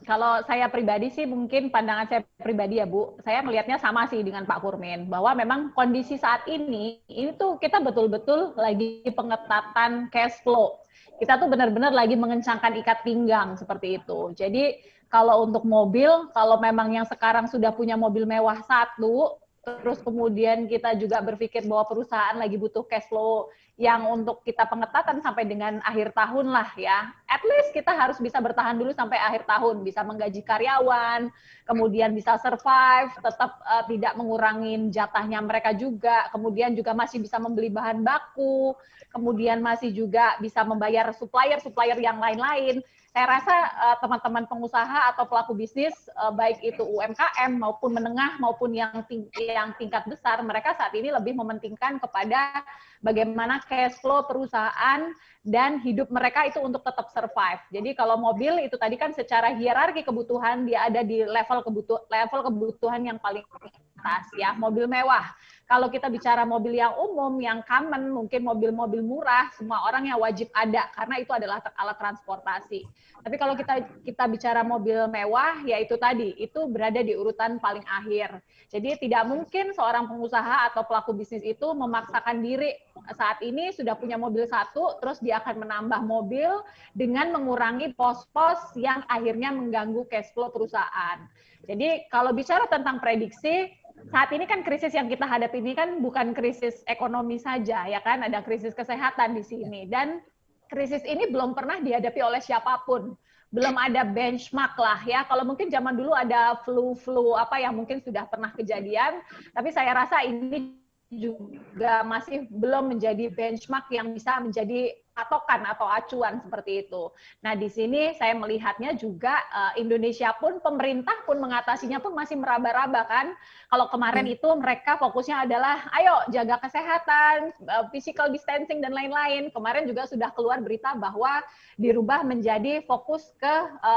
Kalau saya pribadi sih mungkin pandangan saya pribadi ya Bu, saya melihatnya sama sih dengan Pak Kurmin, bahwa memang kondisi saat ini tuh kita betul-betul lagi pengetatan cash flow. Kita tuh benar-benar lagi mengencangkan ikat pinggang seperti itu. Jadi kalau untuk mobil, kalau memang yang sekarang sudah punya mobil mewah satu, terus kemudian kita juga berpikir bahwa perusahaan lagi butuh cash flow yang untuk kita pengetatan sampai dengan akhir tahun lah ya. At least kita harus bisa bertahan dulu sampai akhir tahun, bisa menggaji karyawan, kemudian bisa survive, tetap tidak mengurangin jatahnya mereka juga, kemudian juga masih bisa membeli bahan baku, kemudian masih juga bisa membayar supplier yang lain-lain. Saya rasa teman-teman pengusaha atau pelaku bisnis, baik itu UMKM maupun menengah maupun yang tingkat besar, mereka saat ini lebih mementingkan kepada bagaimana cash flow perusahaan dan hidup mereka itu untuk tetap survive. Jadi kalau mobil itu tadi kan secara hierarki kebutuhan dia ada di level kebutuhan yang paling atas ya, mobil mewah. Kalau kita bicara mobil yang umum, yang common, mungkin mobil-mobil murah, semua orang yang wajib ada, karena itu adalah alat transportasi. Tapi kalau kita bicara mobil mewah, ya itu tadi, itu berada di urutan paling akhir. Jadi tidak mungkin seorang pengusaha atau pelaku bisnis itu memaksakan diri saat ini sudah punya mobil satu, terus dia akan menambah mobil dengan mengurangi pos-pos yang akhirnya mengganggu cash flow perusahaan. Jadi kalau bicara tentang prediksi, saat ini kan krisis yang kita hadapi ini kan bukan krisis ekonomi saja, ya kan? Ada krisis kesehatan di sini. Dan krisis ini belum pernah dihadapi oleh siapapun. Belum ada benchmark lah ya. Kalau mungkin zaman dulu ada flu apa yang mungkin sudah pernah kejadian, tapi saya rasa ini juga masih belum menjadi benchmark yang bisa menjadi patokan atau acuan seperti itu. Nah, di sini saya melihatnya juga Indonesia pun, pemerintah pun mengatasinya pun masih meraba-raba kan. Kalau kemarin itu mereka fokusnya adalah, ayo jaga kesehatan, physical distancing dan lain-lain. Kemarin juga sudah keluar berita bahwa dirubah menjadi fokus ke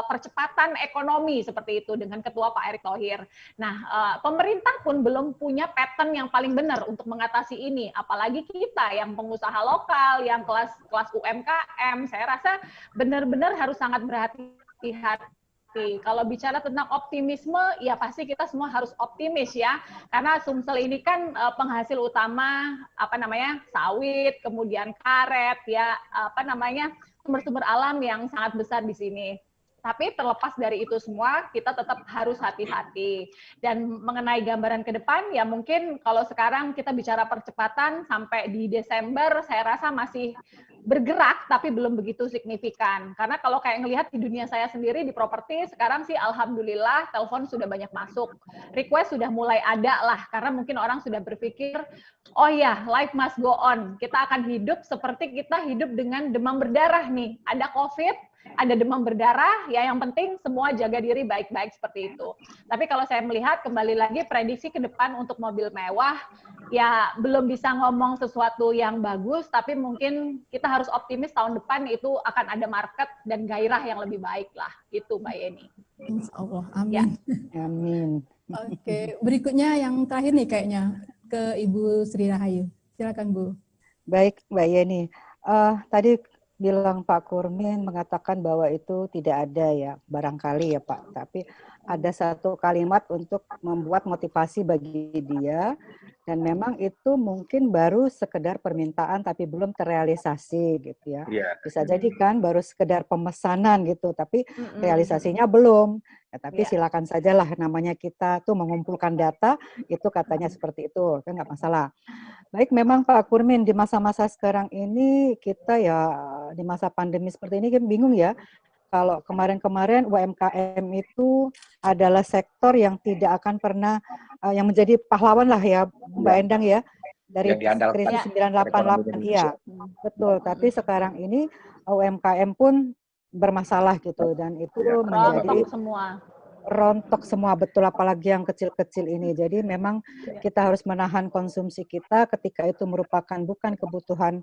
percepatan ekonomi seperti itu dengan Ketua Pak Erick Thohir. Nah, pemerintah pun belum punya pattern yang paling benar untuk mengatasi ini. Apalagi kita yang pengusaha lokal, yang kelas UMKM, saya rasa benar-benar harus sangat berhati-hati. Kalau bicara tentang optimisme, ya pasti kita semua harus optimis ya, karena Sumsel ini kan penghasil utama sawit, kemudian karet ya, sumber-sumber alam yang sangat besar di sini. Tapi terlepas dari itu semua, kita tetap harus hati-hati. Dan mengenai gambaran ke depan, ya mungkin kalau sekarang kita bicara percepatan sampai di Desember, saya rasa masih bergerak tapi belum begitu signifikan. Karena kalau kayak ngelihat di dunia saya sendiri di properti, sekarang sih alhamdulillah telepon sudah banyak masuk. Request sudah mulai ada lah, karena mungkin orang sudah berpikir, oh ya, life must go on. Kita akan hidup seperti kita hidup dengan demam berdarah nih. Ada COVID, ada demam berdarah, ya yang penting semua jaga diri baik-baik seperti itu. Tapi kalau saya melihat kembali lagi prediksi ke depan untuk mobil mewah, ya belum bisa ngomong sesuatu yang bagus, tapi mungkin kita harus optimis tahun depan itu akan ada market dan gairah yang lebih baik lah. Itu Mbak Yeni. Insya Allah, amin. Ya. Amin. Oke, berikutnya yang terakhir nih kayaknya ke Ibu Sri Rahayu. Silakan Bu. Baik, Mbak Yeni. Tadi bilang Pak Kurmin mengatakan bahwa itu tidak ada ya, barangkali ya Pak. Tapi ada satu kalimat untuk membuat motivasi bagi dia, dan memang itu mungkin baru sekedar permintaan tapi belum terrealisasi gitu ya. Bisa jadi kan baru sekedar pemesanan gitu, tapi realisasinya belum. Ya, tapi silakan sajalah, namanya kita tuh mengumpulkan data, itu katanya seperti itu, kan nggak masalah. Baik, memang Pak Kurmin, di masa-masa sekarang ini kita ya di masa pandemi seperti ini kan bingung ya. Kalau kemarin-kemarin UMKM itu adalah sektor yang tidak akan pernah yang menjadi pahlawan lah ya Mbak Endang ya, dari krisis 988. Iya, betul. Tapi sekarang ini UMKM pun bermasalah gitu, dan itu menjadi rontok semua, betul, apalagi yang kecil-kecil ini. Jadi memang kita harus menahan konsumsi kita ketika itu merupakan bukan kebutuhan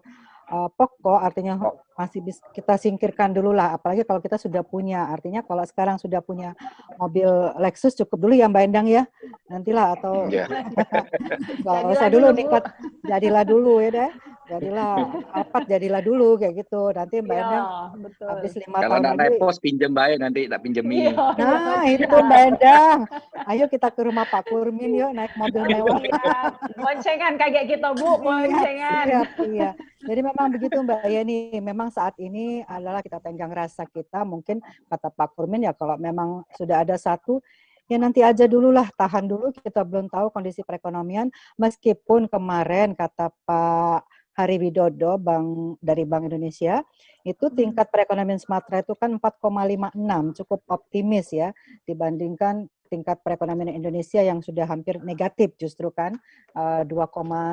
pokok, artinya masih bisa kita singkirkan dulu lah, apalagi kalau kita sudah punya. Artinya kalau sekarang sudah punya mobil Lexus cukup dulu ya Mbak Endang ya, nantilah, atau nggak usah dulu nikmat, jadilah dulu ya deh, jadilah Alphard, jadilah dulu kayak gitu. Nanti Mbak Endang habis 5 tahun kalau lagi, naik pos pinjem baik, nanti tak pinjemin. nah itu Mbak Endang, ayo kita ke rumah Pak Kurmin yuk, naik mobil mewah. Boncengan kayak gitu Bu, boncengan. Iya. Jadi memang begitu Mbak Yeni, memang saat ini adalah kita tenggang rasa kita, mungkin kata Pak Kurmin ya, kalau memang sudah ada satu, ya nanti aja dulu lah, tahan dulu, kita belum tahu kondisi perekonomian, meskipun kemarin kata Pak Hari Widodo dari Bank Indonesia, itu tingkat perekonomian Sumatera itu kan 4,56, cukup optimis ya, dibandingkan tingkat perekonomian Indonesia yang sudah hampir negatif justru kan, 2,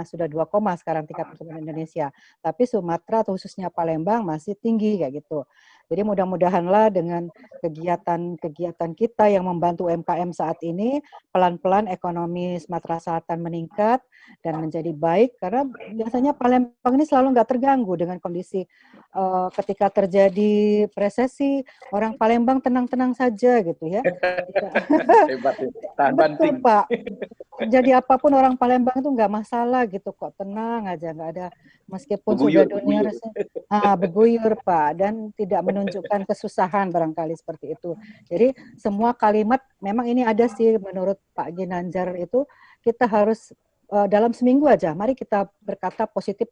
sudah 2, sekarang tingkat perekonomian Indonesia. Tapi Sumatera atau khususnya Palembang masih tinggi kayak gitu. Jadi mudah-mudahanlah dengan kegiatan kita yang membantu UMKM saat ini, pelan-pelan ekonomi Sumatera Selatan meningkat dan menjadi baik, karena biasanya Palembang ini selalu nggak terganggu dengan kondisi ketika terjadi resesi, orang Palembang tenang-tenang saja gitu ya. Hebat, tahan banting. Betul Pak. Jadi apapun orang Palembang itu nggak masalah gitu kok, tenang aja, nggak ada, meskipun sudah dunia beguyur Pak, dan tidak menunjukkan kesusahan barangkali seperti itu. Jadi semua kalimat memang ini ada sih menurut Pak Ginanjar itu, kita harus dalam seminggu aja, mari kita berkata positif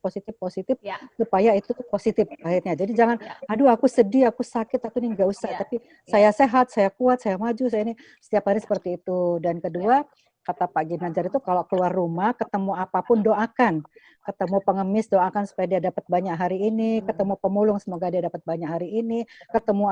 supaya itu positif akhirnya. Jadi jangan, aduh aku sedih, aku sakit, aku ini nggak usah. Tapi saya sehat, saya kuat, saya maju, saya ini setiap hari seperti itu. Dan kedua, kata Pak Ginanjar itu kalau keluar rumah, ketemu apapun doakan. Ketemu pengemis doakan supaya dia dapat banyak hari ini, ketemu pemulung semoga dia dapat banyak hari ini, ketemu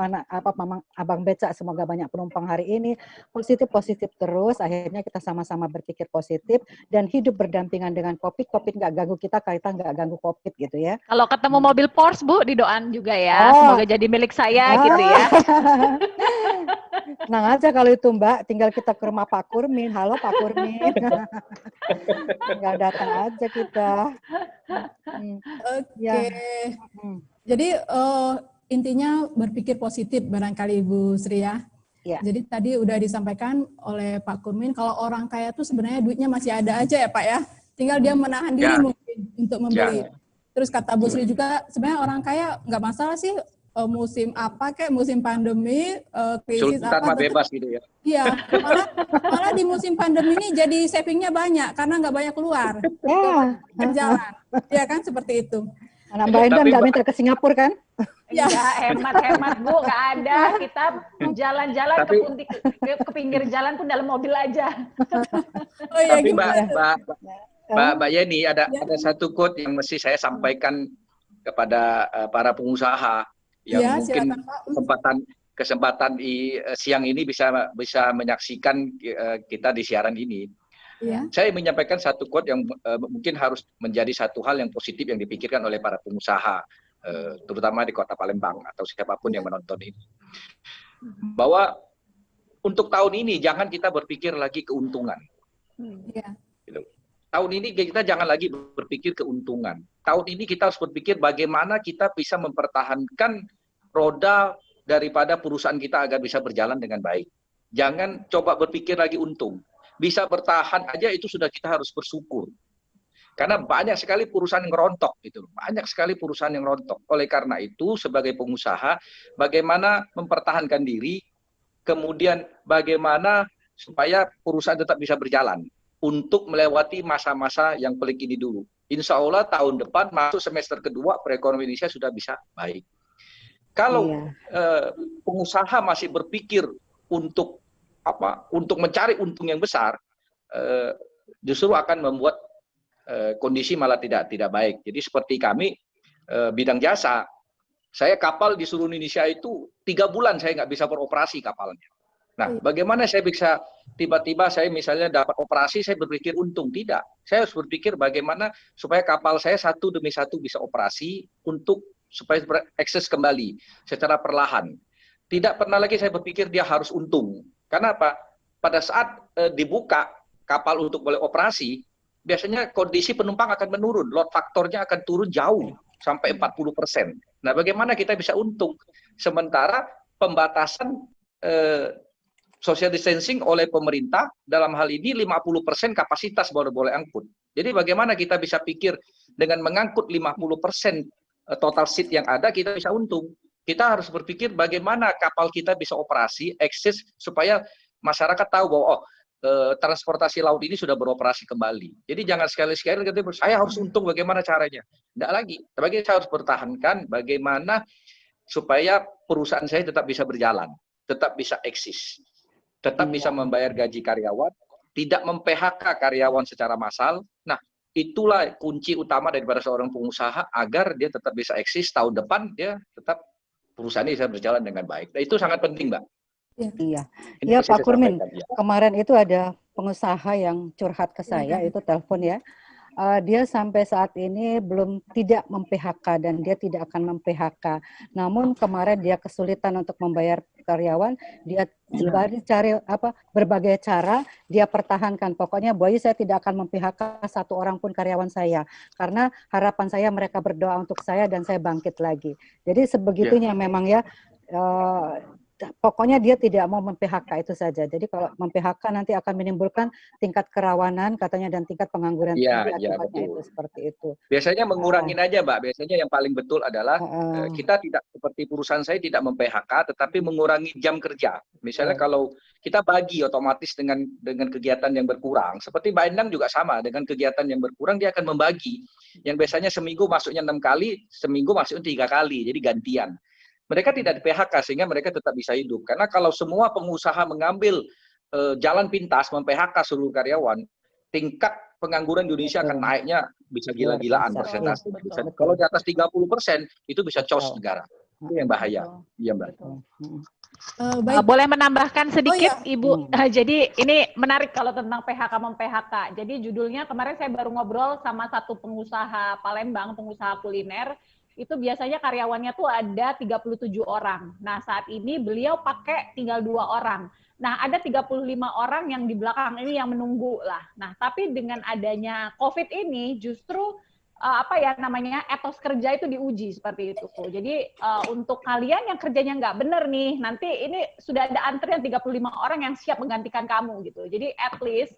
abang becak semoga banyak penumpang hari ini. Positif terus, akhirnya kita sama-sama berpikir positif dan hidup berdampingan dengan COVID nggak ganggu kita nggak ganggu COVID gitu ya. Kalau ketemu mobil Porsche Bu, didoain juga ya, semoga jadi milik saya gitu ya. Tenang aja kalau itu Mbak, tinggal kita ke rumah Pak Kurmin. Halo Pak Kurmin. Tinggal datang aja kita. Oke. Jadi intinya berpikir positif barangkali Ibu Sri ya. Jadi tadi udah disampaikan oleh Pak Kurmin, kalau orang kaya tuh sebenarnya duitnya masih ada aja ya Pak ya. Tinggal dia menahan diri mungkin untuk membeli. Terus kata Bu Sri juga, sebenarnya orang kaya nggak masalah sih, musim apa kayak musim pandemi, krisis apa, bebas gitu ya. Iya, malah di musim pandemi ini jadi savingnya banyak karena nggak banyak keluar, jalan, ya kan seperti itu. Anak Mbak Endang nggak minta ke Singapura kan? Ya hemat Bu, nggak ada, kita jalan-jalan ke pinggir jalan pun dalam mobil aja. Oh iya, tapi Mbak Yeni ada satu quote yang mesti saya sampaikan kepada para pengusaha yang Ya, mungkin silakan Pak. kesempatan di siang ini bisa menyaksikan kita di siaran ini. Ya. Saya menyampaikan satu quote yang mungkin harus menjadi satu hal yang positif yang dipikirkan oleh para pengusaha, terutama di Kota Palembang atau siapapun yang menonton ini. Bahwa untuk tahun ini jangan kita berpikir lagi keuntungan. Ya. Gitu. Tahun ini kita jangan lagi berpikir keuntungan. Tahun ini kita harus berpikir bagaimana kita bisa mempertahankan roda daripada perusahaan kita agar bisa berjalan dengan baik. Jangan coba berpikir lagi untung. Bisa bertahan aja itu sudah kita harus bersyukur. Karena banyak sekali perusahaan yang rontok gitu. Banyak sekali perusahaan yang rontok. Oleh karena itu sebagai pengusaha bagaimana mempertahankan diri, kemudian bagaimana supaya perusahaan tetap bisa berjalan untuk melewati masa-masa yang pelik ini dulu. Insya Allah tahun depan masuk semester kedua perekonomian Indonesia sudah bisa baik. Kalau pengusaha masih berpikir untuk mencari untung yang besar, justru akan membuat kondisi malah tidak baik. Jadi seperti kami bidang jasa, saya kapal di seluruh Indonesia itu 3 bulan saya nggak bisa beroperasi kapalnya. Nah, bagaimana saya bisa tiba-tiba saya misalnya dapat operasi, saya berpikir untung? Tidak. Saya harus berpikir bagaimana supaya kapal saya satu demi satu bisa operasi untuk supaya berekses kembali secara perlahan. Tidak pernah lagi saya berpikir dia harus untung. Karena apa? Pada saat dibuka kapal untuk boleh operasi, biasanya kondisi penumpang akan menurun, load faktornya akan turun jauh sampai 40%. Nah, bagaimana kita bisa untung? Sementara pembatasan social distancing oleh pemerintah dalam hal ini 50% kapasitas baru boleh angkut. Jadi bagaimana kita bisa pikir dengan mengangkut 50% total seat yang ada kita bisa untung. Kita harus berpikir bagaimana kapal kita bisa operasi, eksis supaya masyarakat tahu bahwa transportasi laut ini sudah beroperasi kembali. Jadi jangan sekali-sekali kita saya harus untung bagaimana caranya. Tidak lagi. Tapi saya harus pertahankan bagaimana supaya perusahaan saya tetap bisa berjalan, tetap bisa eksis, tetap bisa membayar gaji karyawan, tidak mem-PHK karyawan secara massal. Nah, itulah kunci utama daripada seorang pengusaha agar dia tetap bisa eksis tahun depan, dia tetap perusahaan ini bisa berjalan dengan baik. Nah, itu sangat penting, Mbak. Iya, ya Pak Kurmin. Kemarin itu ada pengusaha yang curhat ke saya, itu telepon ya. Dia sampai saat ini tidak mem-PHK dan dia tidak akan mem-PHK. Namun kemarin dia kesulitan untuk membayar karyawan, dia cari berbagai cara dia pertahankan. Pokoknya Boy saya tidak akan mem-PHK satu orang pun karyawan saya karena harapan saya mereka berdoa untuk saya dan saya bangkit lagi. Jadi sebegitunya memang ya. Pokoknya dia tidak mau mem-PHK itu saja. Jadi kalau mem-PHK nanti akan menimbulkan tingkat kerawanan katanya dan tingkat pengangguran tinggi akibatnya itu seperti itu. Biasanya mengurangin aja, Mbak. Biasanya yang paling betul adalah kita tidak seperti perusahaan saya tidak mem-PHK tetapi mengurangi jam kerja. Misalnya kalau kita bagi otomatis dengan kegiatan yang berkurang. Seperti Mbak Endang juga sama, dengan kegiatan yang berkurang dia akan membagi. Yang biasanya seminggu masuknya 6 kali, seminggu masuknya 3 kali. Jadi gantian. Mereka tidak di PHK sehingga mereka tetap bisa hidup. Karena kalau semua pengusaha mengambil jalan pintas mem-PHK seluruh karyawan, tingkat pengangguran Indonesia akan naiknya bisa gila-gilaan persentase. Kalau di atas 30% itu bisa cos negara. Itu yang bahaya. Iya, Mbak. Boleh menambahkan sedikit, Ibu? Jadi ini menarik kalau tentang PHK mem-PHK. Jadi judulnya kemarin saya baru ngobrol sama satu pengusaha Palembang, pengusaha kuliner. Itu biasanya karyawannya tuh ada 37 orang. Nah, saat ini beliau pakai tinggal 2 orang. Nah, ada 35 orang yang di belakang ini yang menunggu lah. Nah, tapi dengan adanya COVID ini justru etos kerja itu diuji seperti itu. Jadi untuk kalian yang kerjanya nggak bener nih, nanti ini sudah ada antrian 35 orang yang siap menggantikan kamu gitu. Jadi at least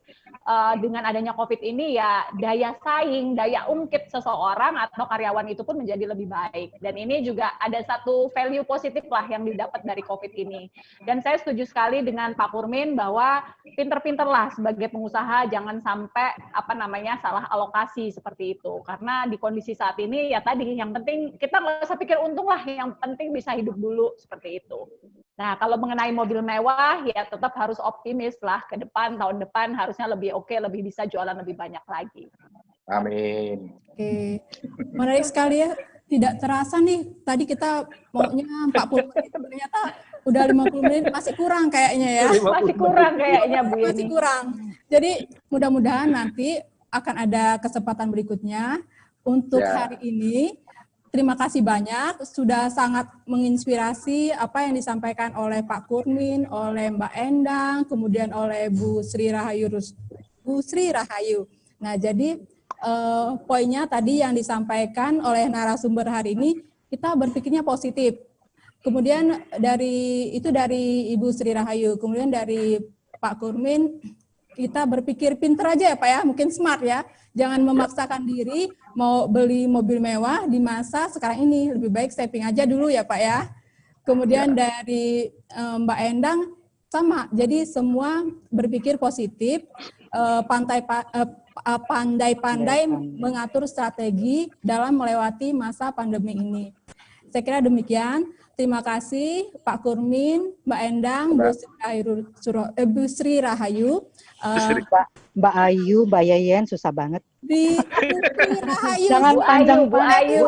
dengan adanya COVID ini ya daya saing, daya ungkit seseorang atau karyawan itu pun menjadi lebih baik. Dan ini juga ada satu value positif lah yang didapat dari COVID ini. Dan saya setuju sekali dengan Pak Kurmin bahwa pinter-pinter lah sebagai pengusaha jangan sampai salah alokasi seperti itu. Karena di kondisi saat ini ya tadi yang penting kita nggak usah pikir untung lah, yang penting bisa hidup dulu seperti itu. Nah kalau mengenai mobil mewah ya tetap harus optimis lah ke depan, tahun depan harusnya lebih oke, lebih bisa jualan lebih banyak lagi. Amin. Oke, menarik sekali ya tidak terasa nih, tadi kita maunya 40 menit, ternyata udah 50 menit, masih kurang kayaknya ya. Masih kurang kayaknya Bu Yeni. Masih kurang. Jadi mudah-mudahan nanti akan ada kesempatan berikutnya. Untuk hari ini, terima kasih banyak, sudah sangat menginspirasi apa yang disampaikan oleh Pak Kurmin, oleh Mbak Endang, kemudian oleh Bu Sri Rahayu. Nah, jadi poinnya tadi yang disampaikan oleh narasumber hari ini, kita berpikirnya positif. Kemudian dari Ibu Sri Rahayu, kemudian dari Pak Kurmin, kita berpikir pinter aja ya Pak ya, mungkin smart ya. Jangan memaksakan diri mau beli mobil mewah di masa sekarang ini, lebih baik saving aja dulu ya Pak ya. Kemudian dari Mbak Endang sama, jadi semua berpikir positif, pandai-pandai mengatur strategi dalam melewati masa pandemi ini. Saya kira demikian. Terima kasih Pak Kurmin, Mbak Endang, Bu Sri Rahayu. Mbak Ayu, Mbak Yeyen, susah banget. Bu Sri Rahayu. Jangan panjang Bu Ayu.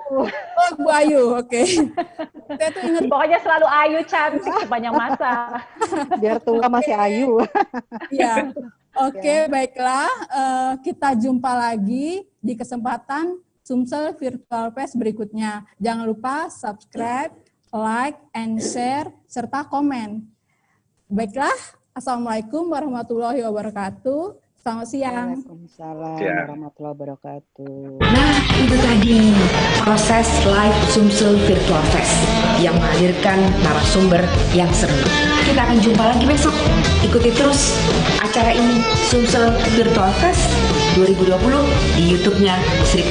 Oh, Bu Ayu, oke. Saya tuh ingat. Pokoknya selalu Ayu cantik sepanjang masa. Biar tua masih Ayu. Iya. Oke, baiklah. Kita jumpa lagi di kesempatan Sumsel Virtual Fest berikutnya. Jangan lupa subscribe, like, and share, serta komen. Baiklah, Assalamualaikum warahmatullahi wabarakatuh. Selamat siang. Waalaikumsalam warahmatullahi wabarakatuh. Nah, itu tadi proses live Sumsel Virtual Fest yang menghadirkan narasumber yang seru. Kita akan jumpa lagi besok. Ikuti terus acara ini, Sumsel Virtual Fest 2020 di YouTube-nya Sri